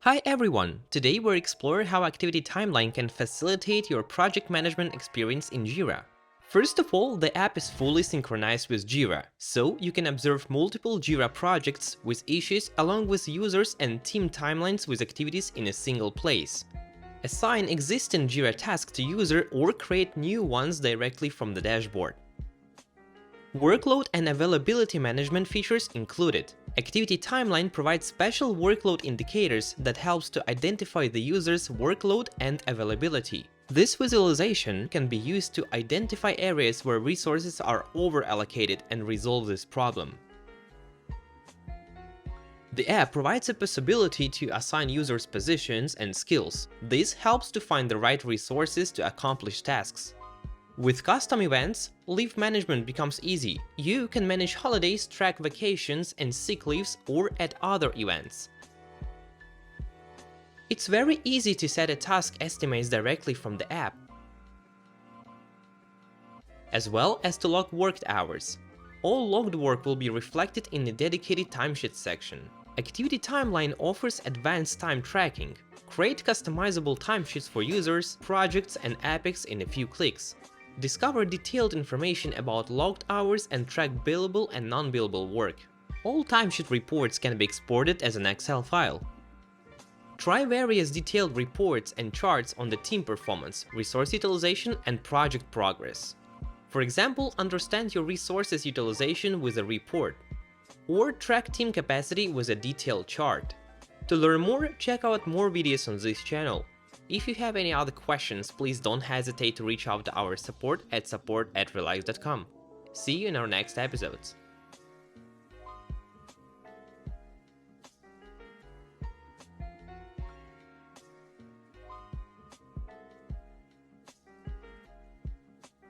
Hi everyone! Today we're exploring how ActivityTimeline can facilitate your project management experience in Jira. First of all, the app is fully synchronized with Jira, so you can observe multiple Jira projects with issues along with users and team timelines with activities in a single place. Assign existing Jira tasks to user or create new ones directly from the dashboard. Workload and availability management features included. ActivityTimeline provides special workload indicators that helps to identify the user's workload and availability. This visualization can be used to identify areas where resources are over-allocated and resolve this problem. The app provides a possibility to assign users positions and skills. This helps to find the right resources to accomplish tasks. With custom events, leave management becomes easy. You can manage holidays, track vacations and sick leaves, or add other events. It's very easy to set a task estimates directly from the app, as well as to log worked hours. All logged work will be reflected in the dedicated timesheet section. ActivityTimeline offers advanced time tracking. Create customizable timesheets for users, projects, and epics in a few clicks. Discover detailed information about logged hours and track billable and non-billable work. All timesheet reports can be exported as an Excel file. Try various detailed reports and charts on the team performance, resource utilization, and project progress. For example, understand your resources utilization with a report, or track team capacity with a detailed chart. To learn more, check out more videos on this channel. If you have any other questions, please don't hesitate to reach out to our support@relive.com. See you in our next episodes.